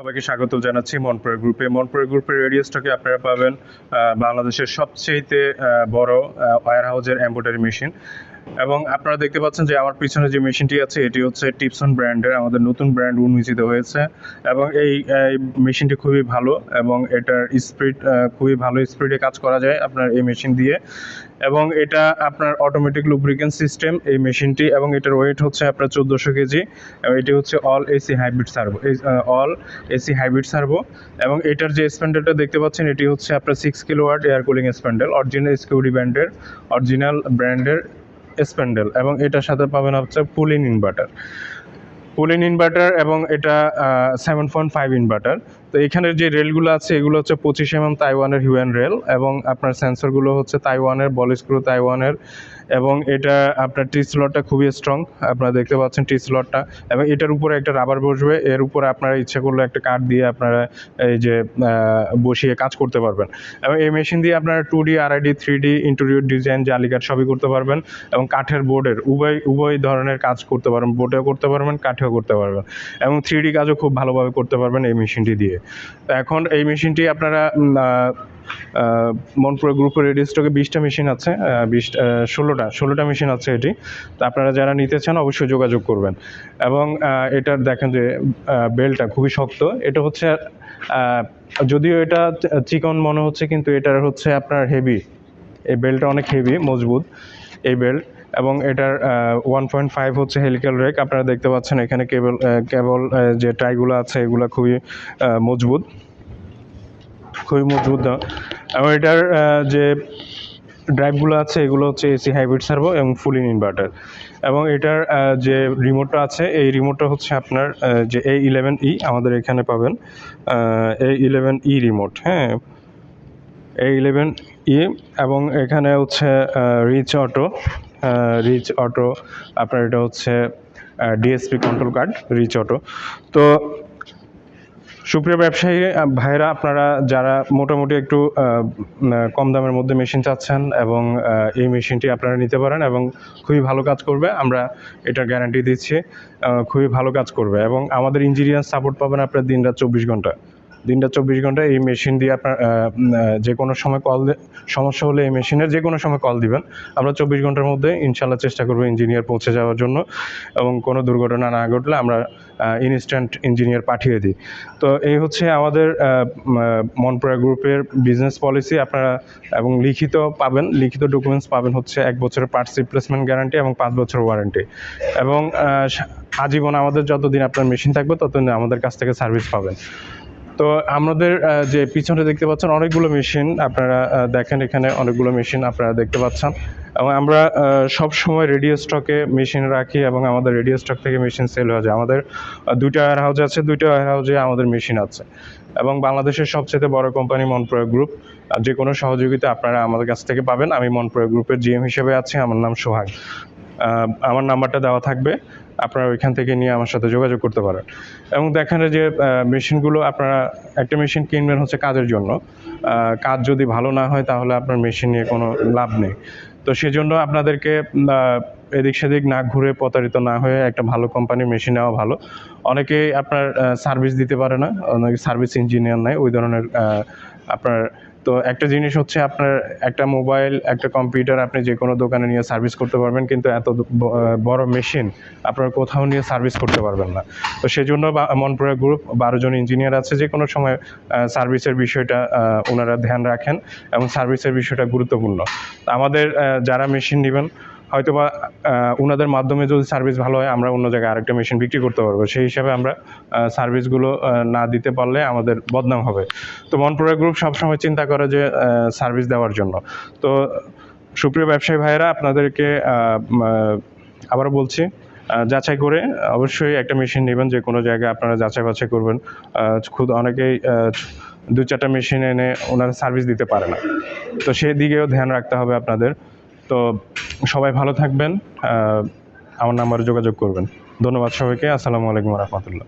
সবাইকে স্বাগত জানাচ্ছি মনপ্রয় গ্রুপে। মনপ্রয় গ্রুপের রেডিও স্টকে আপনারা পাবেন বাংলাদেশের সবচেয়ে বড় ওয়্যার হাউজের এমব্রয়ডারি মেশিন। এবং আপনারা দেখতে পাচ্ছেন যে আমার পিছনে যে মেশিনটি আছে এটি হচ্ছে টিপসন ব্র্যান্ডের, আমাদের নতুন ব্র্যান্ড উন্মোচিত হয়েছে। এবং এই মেশিনটি খুবই ভালো এবং এটার স্পিড খুবই ভালো স্পিডে কাজ করা যায় আপনার এই মেশিন দিয়ে। এবং এটা আপনার অটোমেটিক লুব্রিকেন্ট সিস্টেম এই মেশিনটি, এবং এটার ওয়েট হচ্ছে আপনার 1400 কেজি। এটি হচ্ছে অল এসি হাইব্রিড সার্ভো। এবং এটার যে স্প্যান্ডেলটা দেখতে পাচ্ছেন এটি হচ্ছে আপনার 6 kilowatt air cooling spindle, original স্কিউডি ব্র্যান্ডের স্প্যান্ডেল। এবং এটার সাথে পাবেন হচ্ছে পুল ইন ইনভার্টার এবং এটা 7.5 ইনভার্টার। তো এখানের যে রেলগুলো আছে এগুলো হচ্ছে 25 তাইওয়ানের হিউয়ান রেল, এবং আপনার সেন্সরগুলো হচ্ছে তাইওয়ানের, বল স্ক্রু তাইওয়ানের। এবং এটা আপনার টি স্লটটা খুবই স্ট্রং, আপনারা দেখতে পাচ্ছেন টি স্লটটা। এবং এটার উপরে একটা রাবার বসবে, এর উপরে আপনারা ইচ্ছে করলে একটা কাঠ দিয়ে আপনারা এই যে বসিয়ে কাজ করতে পারবেন। এবং এই মেশিন দিয়ে আপনারা 2D RID 3D interior design জালি কাঠ সবই করতে পারবেন। এবং কাঠের বোর্ডের উভয় ধরনের কাজ করতে পারবেন, বোর্ডেও করতে পারবেন, কাঠেও করতে পারবেন। এবং 3D কাজও খুব ভালোভাবে করতে পারবেন এই মেশিনটি দিয়ে। তো এখন এই মেশিনটি আপনারা মনপ্রয় গ্রুপের রেডিও স্টকে 20টা মেশিন আছে, 16টা মেশিন আছে এটি। তো আপনারা যারা নিতে চান অবশ্যই যোগাযোগ করবেন। এবং এটার দেখেন যে বেলটা খুবই শক্ত, এটা হচ্ছে যদিও এটা চিকন মনে হচ্ছে কিন্তু এটার হচ্ছে আপনার হেভি, এই বেল্টটা অনেক হেভি, মজবুত এই বেল্ট। এবং এটার 1.5 হচ্ছে হেলিক্যাল রেক, আপনারা দেখতে পাচ্ছেন এখানে কেবল যে টাইগুলো আছে এগুলো খুবই মজবুত না। এবং এটার যে ড্রাইভগুলো আছে এগুলো হচ্ছে এসি হাইব্রিড সার্ভো এবং ফুল ইন ইনভার্টার। এবং এটার যে রিমোটটা আছে এই রিমোটটা হচ্ছে আপনার যে A11E আমাদের এখানে পাবেন, A11E রিমোট, হ্যাঁ, A11E। এবং এখানে হচ্ছে রিচ অটো আপনার, এটা হচ্ছে DSP control card, reach auto. তো সুপ্রিয় ব্যবসায়ী ভাইরা, আপনারা যারা মোটামুটি একটু কম দামের মধ্যে মেশিন চাচ্ছেন এবং এই মেশিনটি আপনারা নিতে পারেন এবং খুবই ভালো কাজ করবে, আমরা এটার গ্যারান্টি দিচ্ছি, খুবই ভালো কাজ করবে। এবং আমাদের ইঞ্জিনিয়ার সাপোর্ট পাবেন আপনার দিনরাত 24 ঘন্টা এই মেশিন দিয়ে আপনার যে কোনো সময় সমস্যা হলে এই মেশিনের যে কোনো সময় কল দিবেন, আমরা 24 ঘন্টার মধ্যে ইনশাল্লাহ চেষ্টা করবো ইঞ্জিনিয়ার পৌঁছে যাওয়ার জন্য। এবং কোনো দুর্ঘটনা না ঘটলে আমরা ইনস্ট্যান্ট ইঞ্জিনিয়ার পাঠিয়ে দিই। তো এই হচ্ছে আমাদের মনপ্রয় গ্রুপের বিজনেস পলিসি। আপনারা এবং লিখিত ডকুমেন্টস পাবেন হচ্ছে 1 বছরের পার্টস রিপ্লেসমেন্ট গ্যারান্টি এবং 5 বছর ওয়ারেন্টি। এবং আজীবন আমাদের যতদিন আপনার মেশিন থাকবে ততদিন আমাদের কাছ থেকে সার্ভিস পাবেন। তো আমাদের যে পিছনে দেখতে পাচ্ছেন অনেকগুলো মেশিন, আপনারা দেখেন এখানে অনেকগুলো মেশিন আপনারা দেখতে পাচ্ছেন। এবং আমরা সব সময় রেডিও স্টকে মেশিন রাখি এবং আমাদের রেডিও স্টক থেকে মেশিন সেল হয়ে যায়। আমাদের 2টা ওয়্যার হাউস আছে, 2টা ওয়্যার হাউসে আমাদের মেশিন আছে। এবং বাংলাদেশের সবচেয়ে বড় কোম্পানি মনপ্রয় গ্রুপ, যে কোনো সহযোগিতা আপনারা আমাদের কাছ থেকে পাবেন। আমি মনপ্রয় গ্রুপের GM হিসেবে আছি, আমার নাম সোহাগ। আমার নাম্বারটা দেওয়া থাকবে, আপনারা ওইখান থেকে নিয়ে আমার সাথে যোগাযোগ করতে পারেন। এবং দেখেন যে মেশিনগুলো, আপনারা একটা মেশিন কিনবেন হচ্ছে কাজের জন্য, কাজ যদি ভালো না হয় তাহলে আপনার মেশিন নিয়ে কোনো লাভ নেই। তো সেজন্য আপনাদেরকে এদিক সেদিক না ঘুরে, প্রতারিত না হয়ে একটা ভালো কোম্পানির মেশিন নেওয়া ভালো। অনেকেই আপনার সার্ভিস দিতে পারে না, অনেকে সার্ভিস ইঞ্জিনিয়ার নেয় ওই ধরনের আপনার। তো একটা জিনিস হচ্ছে আপনার একটা মোবাইল, একটা কম্পিউটার আপনি যে কোনো দোকানে নিয়ে সার্ভিস করতে পারবেন, কিন্তু এত বড় মেশিন আপনার কোথাও নিয়ে সার্ভিস করতে পারবেন না। তো সেজন্য মনপ্রয় গ্রুপ 12 জন ইঞ্জিনিয়ার আছে, যে কোনো সময় সার্ভিসের বিষয়টা ওনারা ধ্যান রাখেন এবং সার্ভিসের বিষয়টা গুরুত্বপূর্ণ। আমাদের যারা মেশিন নেবেন হয়তোবা ওনাদের মাধ্যমে যদি সার্ভিস ভালো হয় আমরা অন্য জায়গায় আরেকটা মেশিন বিক্রি করতে পারবো, সেই হিসাবে আমরা সার্ভিসগুলো না দিতে পারলে আমাদের বদনাম হবে। তো মনপ্রয় গ্রুপ সবসময় চিন্তা করে যে সার্ভিস দেওয়ার জন্য। তো সুপ্রিয় ব্যবসায়ী ভাইয়েরা, আপনাদেরকে আবারও বলছি, যাচাই করে অবশ্যই একটা মেশিন নেবেন। যে কোনো জায়গায় আপনারা যাচাই বাছাই করবেন। খুদ অনেকেই 2-4টা মেশিন এনে ওনারা সার্ভিস দিতে পারে না, তো সেই দিকেও ধ্যান রাখতে হবে আপনাদের। তো সবাই ভালো থাকবেন, আমার নাম্বারে যোগাযোগ করবেন। ধন্যবাদ সবাইকে। আসসালামু আলাইকুম রহমতুল্লাহ।